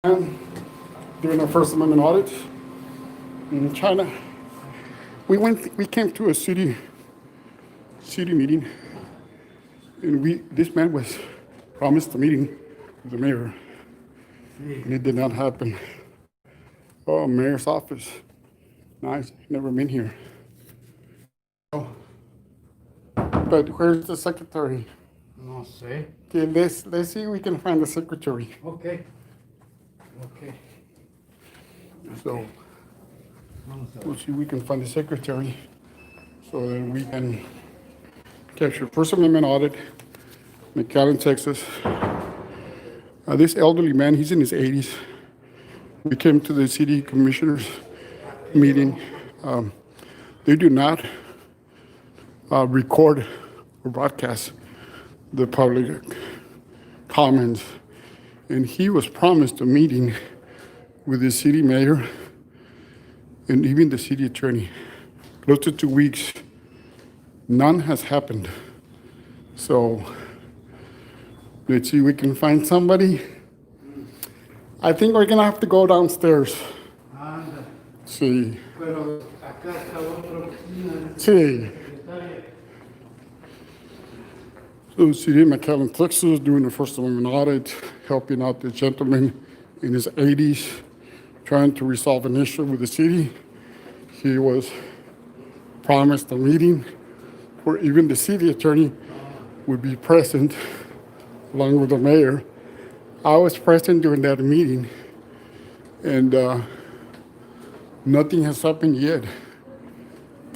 During our First Amendment audit in China, we came to a city meeting, and this man was promised a meeting with the mayor, and it did not happen. Oh, mayor's office, nice. Never been here. Oh, but where's the secretary? No sé. Okay, let's see if we can find the secretary. Okay. Okay. So Vamos a we'll ver. see if we can find the secretary so that we can capture First Amendment audit, McAllen, Texas. This elderly man, he's in his 80s. We came to the city commissioners meeting. They do not record or broadcast the public comments. And he was promised a meeting with the city mayor and even the city attorney. Close to 2 weeks, none has happened. So let's see if we can find somebody. I think we're gonna have to go downstairs. Anda. Sí, Pero acá está otra oficina. sí. Secretaria. So city of McAllen, Texas, doing the First Amendment audit, helping out the gentleman in his 80s, trying to resolve an issue with the city. He was promised a meeting where even the city attorney would be present along with the mayor. I was present during that meeting, and nothing has happened yet.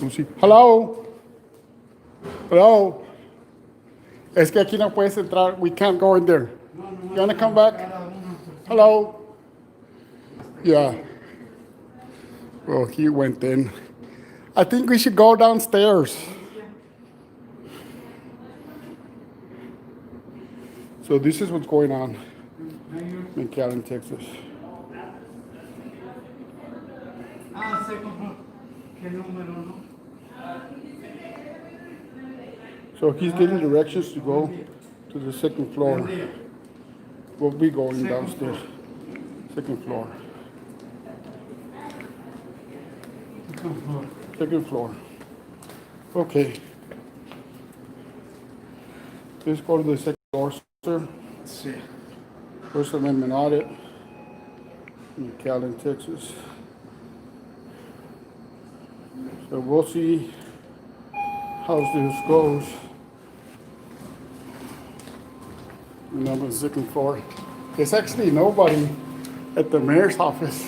We'll see. Hello? Hello? Es que aquí no puedes entrar. We can't go in there. You want to come back? Hello? Yeah. Well, he went in. I think we should go downstairs. So this is what's going on in McAllen, Texas. Ah, sé cómo. ¿Qué número, no? So he's getting directions to go to the second floor. We'll be going downstairs. Second floor. Second floor. Okay. Let's go to the second floor, sir. Sí. First Amendment audit in McAllen, Texas. So we'll see how this goes. And on the second floor. There's actually nobody at the mayor's office.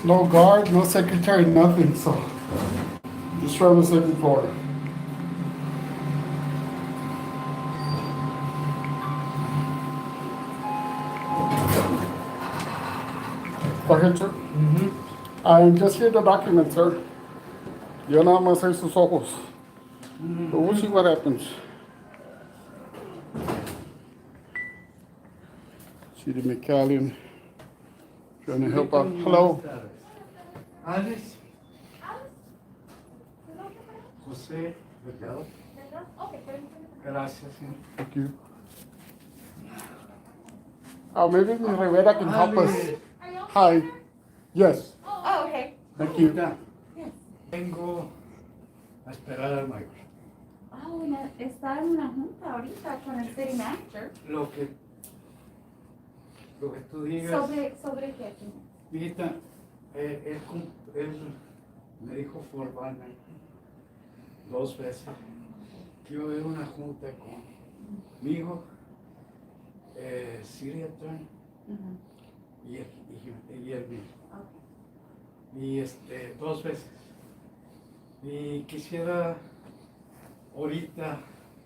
No guard, no secretary, nothing. So just from the second floor. Go ahead, sir. I'm just here to document, sir. Yo nada más soy sus ojos. But we'll see what happens. City McAllen, trying to help out. Hello. Alex. José. Delgado. Gracias, señor. Thank you. Oh, maybe Ms. Rivera can help us. Hi. Yes. Oh, okay. Thank you. Mira, vengo a esperar al mayor. Oh, no, está en una junta ahorita con el city manager. Lo que tú digas. ¿Sobre qué? Mijita, él me dijo formalmente 2 veces que iba a haber una junta conmigo, City Attorney y él mismo. Okay. Y 2 veces. Y quisiera ahorita,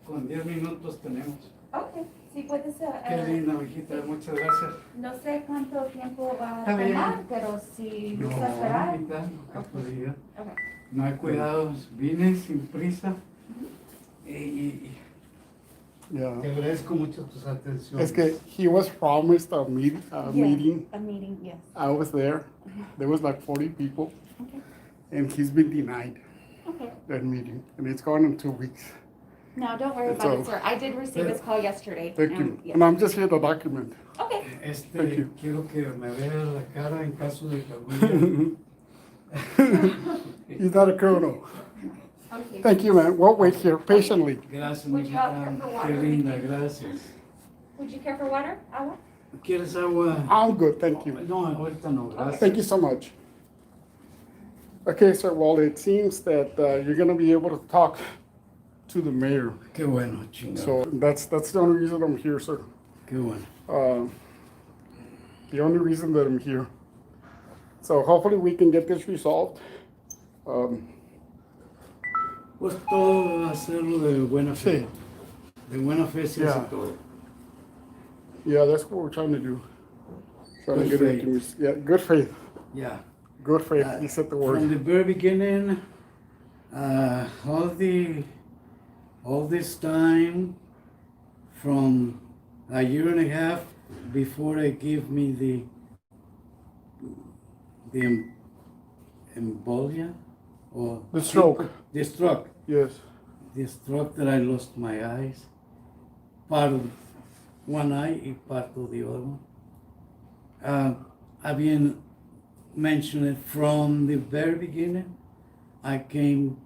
con 10 minutos tenemos. Okay, sí puedes. Qué linda, mijita, muchas gracias. No sé cuánto tiempo va a Está bien. tomar, pero si No, gusta esperar. mijita, no Okay. podría. Okay. No hay cuidados, vine sin prisa y Yeah. te agradezco mucho tus atenciones. Es que he was promised a meeting. Yeah, a meeting, yes. I was there. There was like 40 people, Okay. and he's been denied Okay. that meeting, and it's gone in 2 weeks. No, don't worry It's about it, all- sir. I did receive this call yesterday. Thank and you. yes. And I'm just here to document. Okay. Thank you. Quiero que me vea la cara en caso de que algún He's not a criminal. Okay. Thank you, man. We'll wait here patiently. Gracias, Would mi you like hija. for Qué water? linda, gracias. Would you care for water? Agua? ¿Quieres agua? I'm good, thank you. No, ahorita no, gracias. Thank you so much. Okay, sir, well, it seems that you're gonna be able to talk to the mayor. Qué bueno, chingado. So that's the only reason I'm here, sir. Qué bueno. The only reason that I'm here. So hopefully we can get this resolved. Pues todo va a hacerlo de buena fe. Sí. De buena fe se hace Yeah. todo. Yeah, that's what we're trying to do. Trying to Good get it. Yeah, good faith. Yeah. Good faith. You said the From word. the very beginning, all this time, from a year and a half before they give me the embolia or The stroke. the stroke, Yes. that I lost my eyes, part of one eye and part of the other one. I've been mentioned it from the very beginning. I came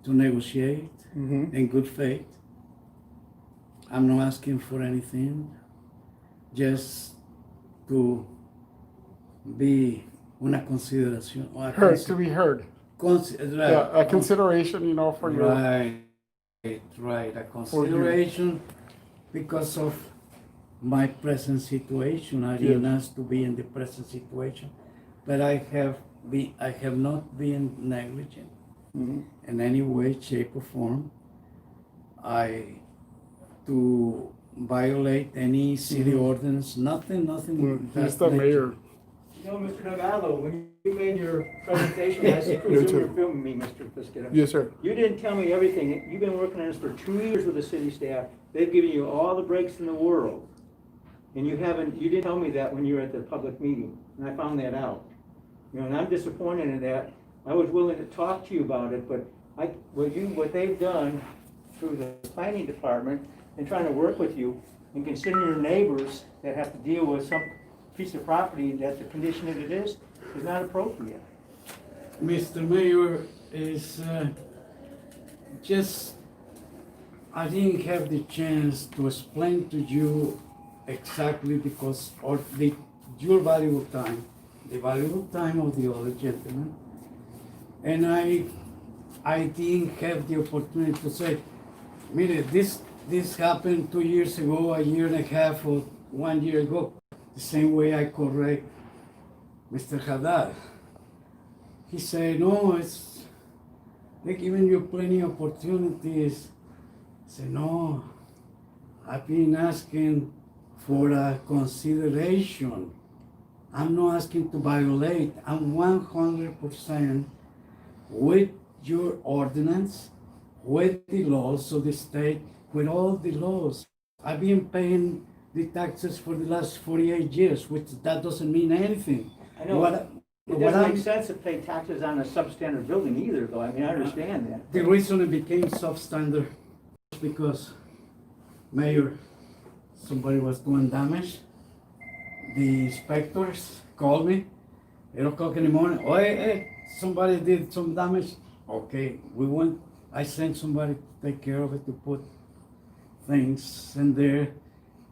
to negotiate Mm-hmm. in good faith. I'm not asking for anything, just to be una consideración. Or a Heard, to be heard. Yeah, a consideration, you know, for your. Right, a consideration because of my present situation. I didn't Yes. ask to be in the present situation, but I have not been negligent Mhm. in any way, shape, or form. To violate any city ordinance, nothing. He's the mayor. You know, Mr. Nogalo, when you made your presentation, I presume too. you're filming me, Mr. Piscata. Yes, sir. You didn't tell me everything. You've been working on this for 2 years with the city staff. They've given you all the breaks in the world. And you didn't tell me that when you were at the public meeting, and I found that out. You know, and I'm disappointed in that. I was willing to talk to you about it, but what they've done through the planning department and trying to work with you and considering your neighbors that have to deal with some piece of property that's the condition that it is not appropriate. Mr. Mayor, is just, I didn't have the chance to explain to you exactly because of your valuable time, the valuable time of the other gentleman. And I didn't have the opportunity to say, mire, this happened 2 years ago, a year and a half, or 1 year ago. The same way I correct Mr. Haddad. He said, no, they're giving you plenty of opportunities. I said, no, I've been asking for a consideration. I'm not asking to violate. I'm 100% with your ordinance, with the laws of the state, with all the laws. I've been paying the taxes for the last 48 years, which that doesn't mean anything. I know, What- it what doesn't I'm- make sense to pay taxes on a substandard building either, though. I mean, I understand that. The reason it became substandard is because, Mayor, somebody was doing damage. The inspectors called me, 8 o'clock in the morning. Oh, hey, somebody did some damage. Okay, I sent somebody to take care of it, to put things in there.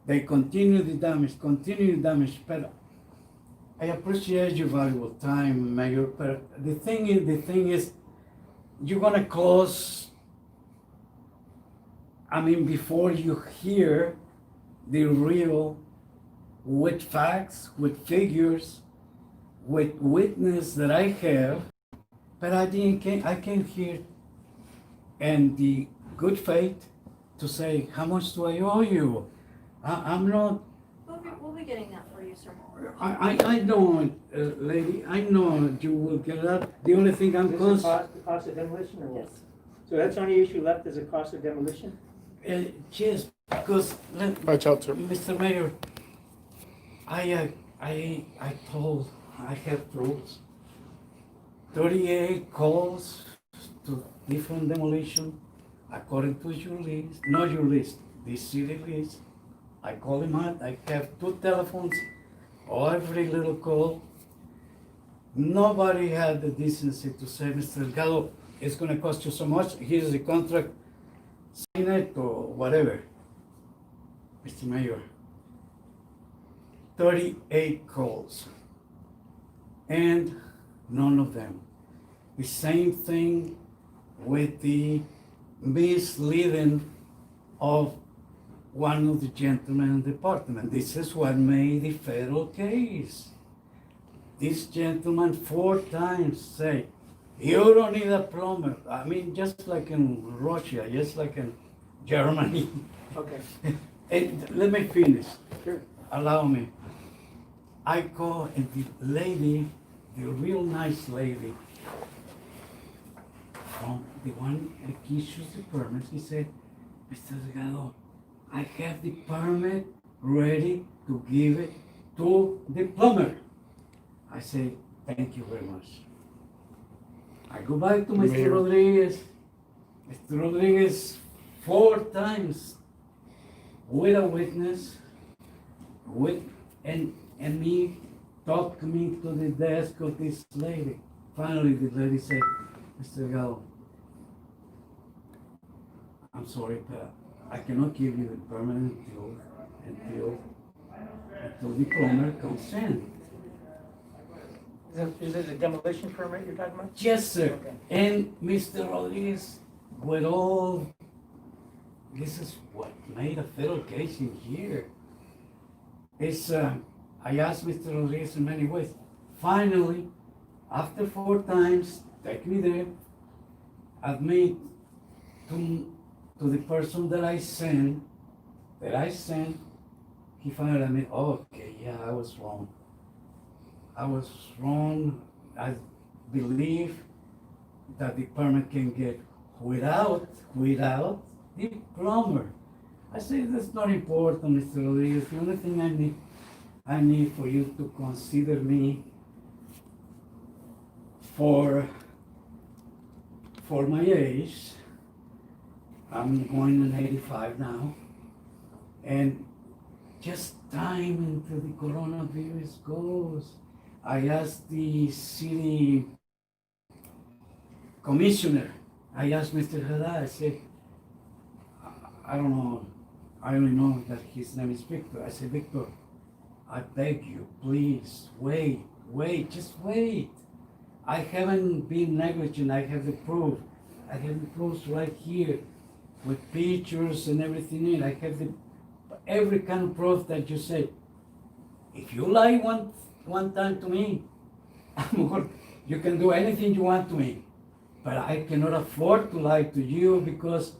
They continue the damage, but I appreciate your valuable time, Mayor, but the thing is, you're gonna close, before you hear the real, with facts, with figures, with witness that I have, but I came here and the good faith to say, how much do I owe you? I'm not, We'll be getting that for you, sir. I know, lady, I know you will get that. The only thing I'm Is this the cost of demolition or what? Yes. So that's the only issue left is the cost of demolition? Yes, because, Watch out, sir. Mr. Mayor, I have proofs. 38 calls to different demolition, according to your list, not your list, the city list. I call him out, I have 2 telephones, every little call. Nobody had the decency to say, Mr. Delgado, it's gonna cost you so much, here's the contract, sign it or whatever. Mr. Mayor, 38 calls, and none of them. The same thing with the misleading of one of the gentlemen in the department. This is what made the federal case. This gentleman 4 times say, you don't need a plumber. I mean, just like in Russia, just like in Germany. Okay, And let me finish. sure. Allow me. I call and the lady, the real nice lady, from the one that issues the permit, he said, Mr. Delgado, I have the permit ready to give it to the plumber. I say, thank you very much. I go back to Mr. Mayor. Rodriguez. Mr. Rodriguez 4 times with a witness, and me talk me to the desk of this lady. Finally, the lady said, Mr. Delgado, I'm sorry, but I cannot give you the permit until the plumber comes in. Is it a demolition permit you're talking about? Yes, sir. Okay. And Mr. Rodriguez, with all, this is what made a federal case in here. It's, I asked Mr. Rodriguez in many ways. Finally, after 4 times, take me there, admit to the person that I sent, he finally admit, oh, okay, yeah, I was wrong. I believe that the permit can get without the plumber. I say that's not important, Mr. Rodriguez. The only thing I need for you to consider me for my age. I'm going on 85 now, and just time until the coronavirus goes. I asked the city commissioner, I asked Mr. Haddad, I said, I don't know, I only know that his name is Victor. I said, Victor, I beg you, please, wait, just wait. I haven't been negligent, I have the proof. I have the proofs right here with pictures and everything in. I have every kind of proof that you say. If you lie one time to me, you can do anything you want to me. But I cannot afford to lie to you because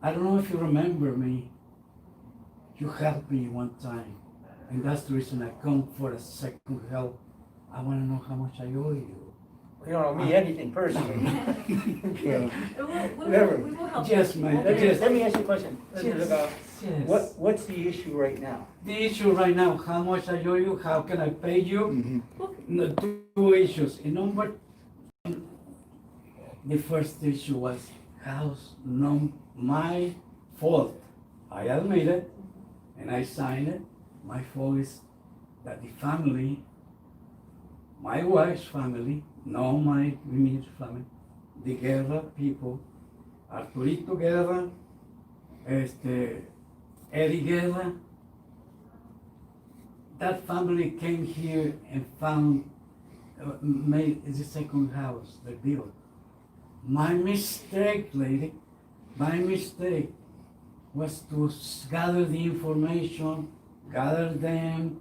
I don't know if you remember me. You helped me one time. And that's the reason I come for a second help. I want to know how much I owe you. You don't owe me anything personally. Never. We will help. Yes, ma'am. Let me ask you a question. Yes. Yes. What's the issue right now? The issue right now, how much I owe you, how can I pay you? Mm-hmm. No, 2 issues. Number, the first issue was my fault. I admit it, and I signed it. My fault is that the family, my wife's family, not my immediate family, the Guerra people, Arturito Guerra, Eddie Guerra, that family came here and found, made the second house they built. My mistake, lady, was to gather the information, gather them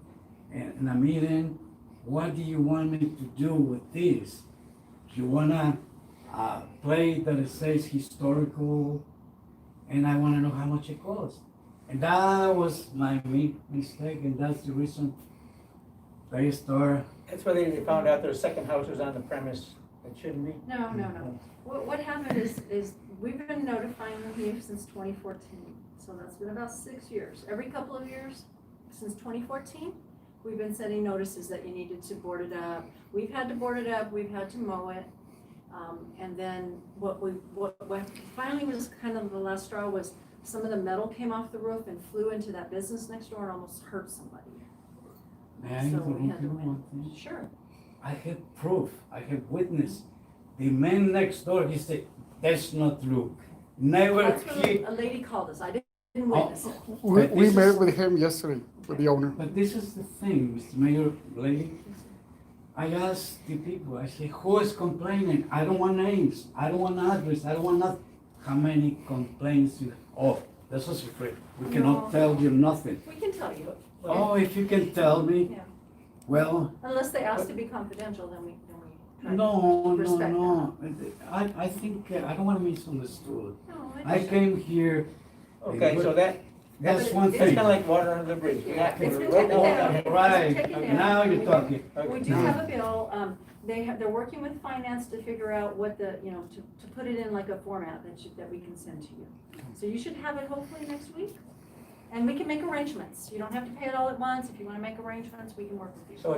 in a meeting. What do you want me to do with this? You wanna play that it says historical, and I wanna know how much it costs. And that was my mistake, and that's the reason they start. That's why they found out their second house was on the premise that shouldn't be. No. What happened is we've been notifying you since 2014. So that's been about 6 years. Every couple of years, since 2014, we've been sending notices that you needed to board it up. We've had to board it up, we've had to mow it. And then what finally was kind of the last straw was some of the metal came off the roof and flew into that business next door and almost hurt somebody. May I So interrupt we had you to one thing? Sure. I have proof, I have witness. The man next door, he said, that's not true. Never That's what he, a lady called us. I didn't witness it. We This met is- with him yesterday, with the owner. but this is the thing, Mr. Mayor, lady. I asked the people, I said, who is complaining? I don't want names, I don't want address, I don't want nothing. How many complaints you, oh, that's a secret. We cannot No. tell you nothing. We can tell you. Oh, if you can tell me, Yeah. well, Unless they ask to be confidential, then we try to no, respect no. I think, I don't want to be misunderstood. No, I came here, Okay, so that's one it's thing. kinda like water under the bridge. We're not- It's been we're- taken down. It's Right, taken down. now you're talking. We do have a bill, they're working with finance to figure out what the, to put it in like a format that we can send to you. So you should have it hopefully next week, and we can make arrangements. You don't have to pay it all at once. If you wanna make arrangements, we can work with you. So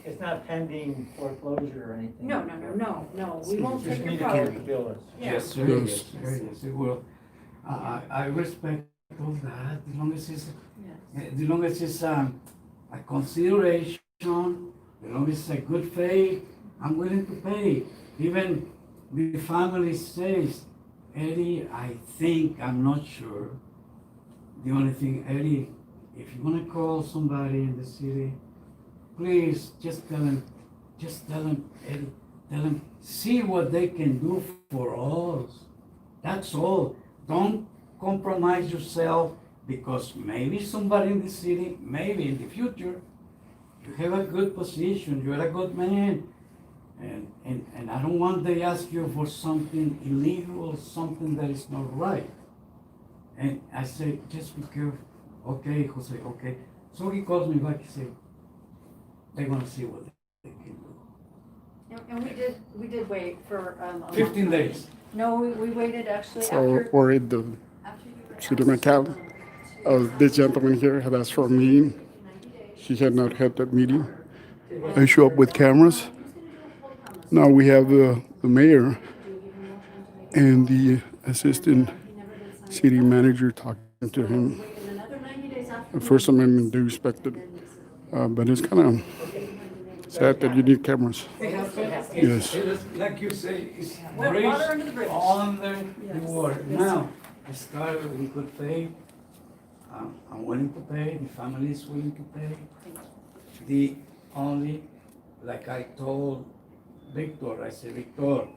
it's not pending foreclosure or anything? No, we won't Just take need your to pay property. the bill is. Yeah. Yes, sir, Yes. yes, sir, yes, it will. I respect all that, as long as it's, Yes. as long as it's, a consideration, as long as it's a good faith, I'm willing to pay. Even the family says, Eddie, I think, I'm not sure. The only thing, Eddie, if you wanna call somebody in the city, please, just tell them, Eddie, tell them, see what they can do for us. That's all. Don't compromise yourself, because maybe somebody in the city, maybe in the future, you have a good position, you're a good man. And I don't want they ask you for something illegal, something that is not right. And I say, just be careful. Okay, Jose, okay. So he calls me back, he said, they're gonna see what they can do. And we did wait for, a long 15 time. days. No, we waited actually So after. we're at the After you were City of asked, McAllen. This gentleman here had asked for a meeting. 90 days. He had not had that meeting. I show up with cameras. Now we have the mayor and the assistant city manager talking to him. Waited another 90 days after. The First Amendment do respect it, but it's kind of sad that you need cameras. Yes. Like you say, it's Water bridge under the bridge. under the Yes. water. Yes, Now, I started with good faith. I'm willing to pay, the family is willing to pay. The only, like I told Victor, I said, Victor,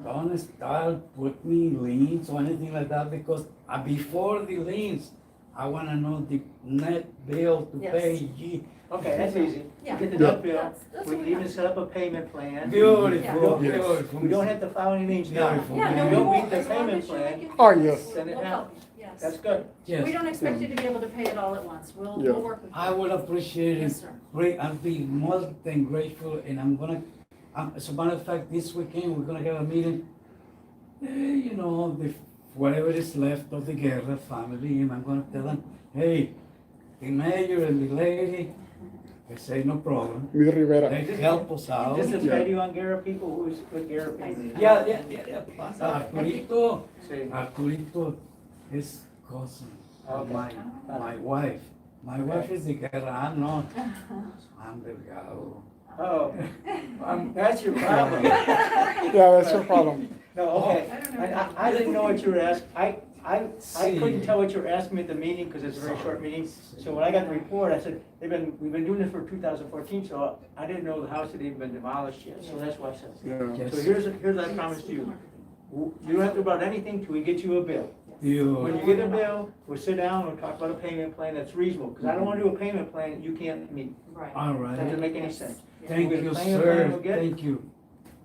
don't start put me liens or anything like that, because before the liens, I wanna know the net bill to Yes. pay ye. Okay, that's easy. Yeah. Get the net bill, That's we what can we even have. set up a payment plan. Beautiful, Yes. beautiful. We don't have to file any names now. Beautiful. Yeah, If no, you we don't won't, meet the as long payment as you're plan, making Oh, payments, yes. Send it we'll out. help you. Yes. that's good. Yes. We don't expect you to be able to pay it all at once. Yeah. We'll work with you. I would appreciate it. Yes, sir. Great, I'll be more than grateful, and I'm gonna, as a matter of fact, this weekend, we're gonna have a meeting. Whatever is left of the Guerra family, and I'm gonna tell them, hey, the mayor and the lady, they say no problem. Mi Rivera. They help us out. This is radio on Guerra people, who's with Guerra people? Yeah. Say, Arturito is cousin of Okay. my wife. My wife is the Guerra, I'm not. I'm Delgado. oh, that's your problem. Yeah, that's your problem. No, okay, I didn't know what you were asking, I couldn't tell what you were asking me at the meeting, because it's a very short meeting. So when I got the report, I said, we've been doing this for 2014, so I didn't know the house had even been demolished yet, so that's why I said. Yeah. So here's what I promised you. You don't have to worry about anything till we get you a bill. When you get a bill, we'll sit down, we'll talk about a payment plan that's reasonable, because I don't want to do a payment plan that you can't meet. Right. All That doesn't right, make any sense. thank We'll get a you, payment plan sir, we'll get, thank you.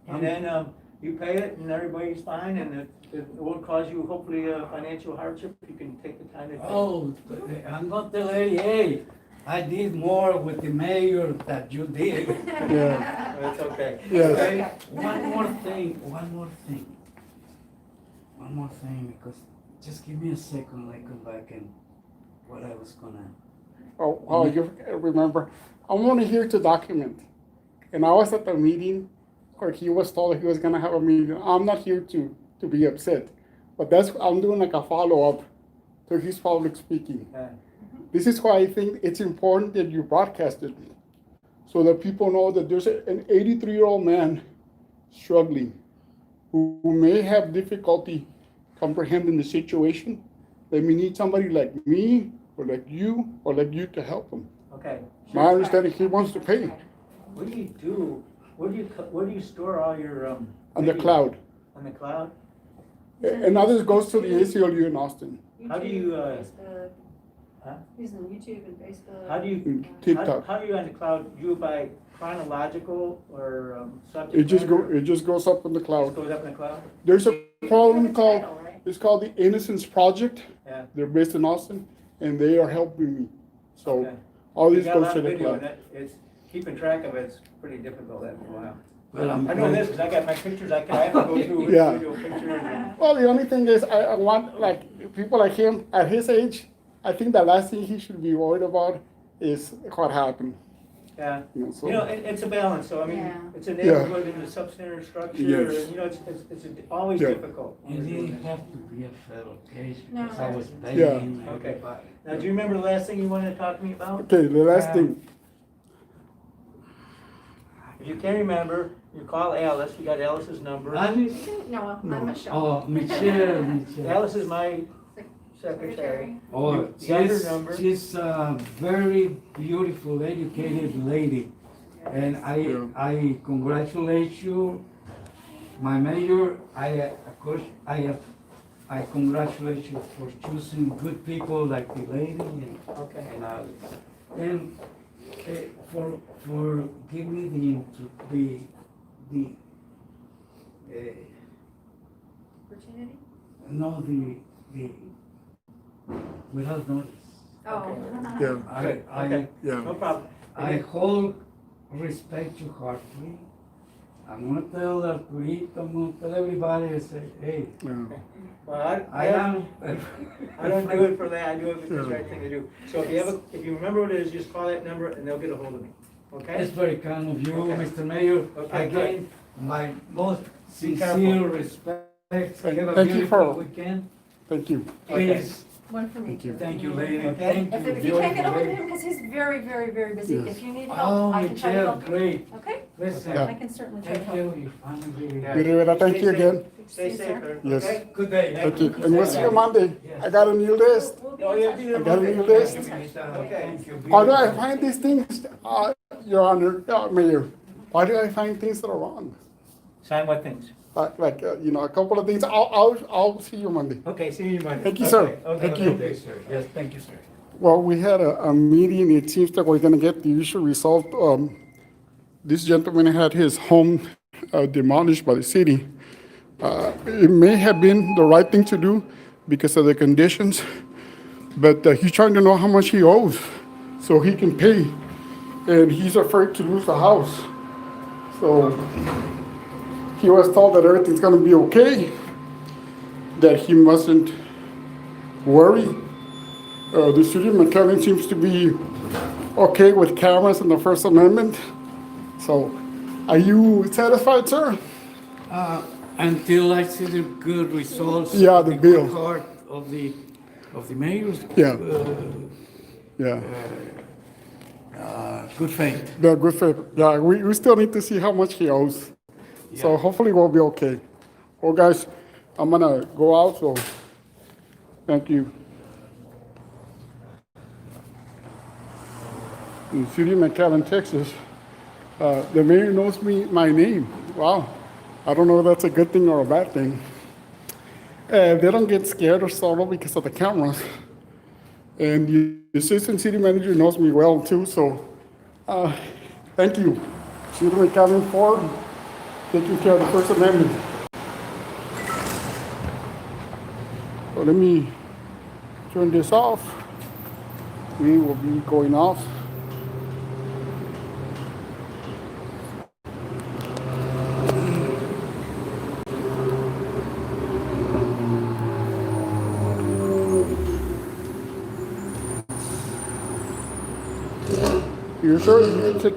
And then, you pay it and everybody's fine, and it won't cause you hopefully a financial hardship, you can take the time to pay. Oh, I'm not the lady, hey, I did more with the mayor that you did. Yeah. That's okay. Yes. Okay, one more thing, because just give me a second, I come back and what I was gonna. Oh, you remember, I'm only here to document. And I was at the meeting or he was told he was gonna have a meeting. I'm not here to be upset, but I'm doing like a follow-up to his public speaking. This is why I think it's important that you broadcast it, so that people know that there's an 83-year-old man struggling who may have difficulty comprehending the situation. That we need somebody like me or like you to help him. Okay. My understanding, he wants to pay What do you do? Where do you store all your, on the video? cloud. On the cloud? And others goes to the ACLU in Austin, How do you, Facebook, huh? using YouTube and Facebook. How do you, and how TikTok. how are you on the cloud? Do you by chronological or subject It just matter? it just goes up in the Just cloud. goes up in the cloud? There's a program It's called, title, right? it's called the Innocence Project. Yeah. They're based in Austin, and they are helping me. So Okay. all You these got a goes lot to of the video, and cloud. it's, keeping track of it's pretty difficult after a while. Well, I know this, because I got my pictures, I have to go through Yeah. video pictures and. Well, the only thing is, I want, like, people like him, at his age, I think the last thing he should be worried about is what happened. Yeah, You know, so- you know, it's a balance, so I mean, Yeah. it's a Yeah. neighborhood and a substandard structure, Yes. and, you know, it's always Yeah. difficult. It didn't have to be a federal case No. because I was Yeah. paying Okay. everybody. Now, do you remember the last thing you wanted to talk to me about? Okay, the last thing, If you can't remember, you call Alice, you got Alice's number. Alice? No, I'm Michelle. Oh, Michelle. Alice is my secretary. Oh, You got her she's, number? she's a very beautiful, educated lady. And I congratulate you, my mayor. Of course, I congratulate you for choosing good people like the lady and, Okay. and others. And for giving me the Opportunity? no, the, without notice. Oh. yeah, Good, I, okay. yeah. No problem. I hold respect you heartily. I'm gonna tell Arturito, I'm gonna tell everybody, I say, hey, yeah. Well, I am. I don't do it for that, I do it because it's the right thing to do. So if you remember what it is, just call that number and they'll get a hold of me, It's okay? very kind of you, Okay. Mr. Mayor. Okay, good. Again, my most Be careful. sincere respect. Have a Thank you beautiful for- weekend. Thank you. Please, One for me. Thank you. thank you, lady. Okay. Thank you. If you can't get ahold of beautiful him, because he's very, very, very busy, Yes. if you need lady. help, Oh, I can try to Michelle, help you. great. Okay? Listen, Yeah. I can certainly try to thank help. you, you finally. Yeah. Rivera, thank you again. Stay Yes, safe, sir. sir, Yes. okay? Good day. Thank you. And we'll see you Monday. I got a new list. We'll be Oh, in yeah, touch. be I got a new list. Okay. Thank you. Why do I find these things, Your Honor, Mayor? Why do I find things that are wrong? Sign what things? Like a couple of things. I'll see you Monday. Okay, see you Monday. Thank you, sir. Okay, okay. Thank you. Good day, sir. Yes, thank you, sir. Well, we had a meeting. It seems that we're gonna get the issue resolved. This gentleman had his home demolished by the city. It may have been the right thing to do because of the conditions, but he's trying to know how much he owes so he can pay, and he's afraid to lose the house. So he was told that everything's gonna be okay, that he mustn't worry. The city of McAllen seems to be okay with cameras and the First Amendment. So, are you satisfied, sir? Until I see the good results. Yeah, the bill. good heart of the mayor's. Yeah. Yeah, Good faith. the good faith. Yeah, we still need to see how much he owes. So Yeah. hopefully we'll be okay. Well, guys, I'm gonna go out, so thank you. In the city of McAllen, Texas, the mayor knows my name. Wow. I don't know if that's a good thing or a bad thing. They don't get scared or startled because of the cameras. And the assistant city manager knows me well too, so thank you. City of McAllen for taking care of the First Amendment. So let me turn this off. We will be going off. You sure? You take care.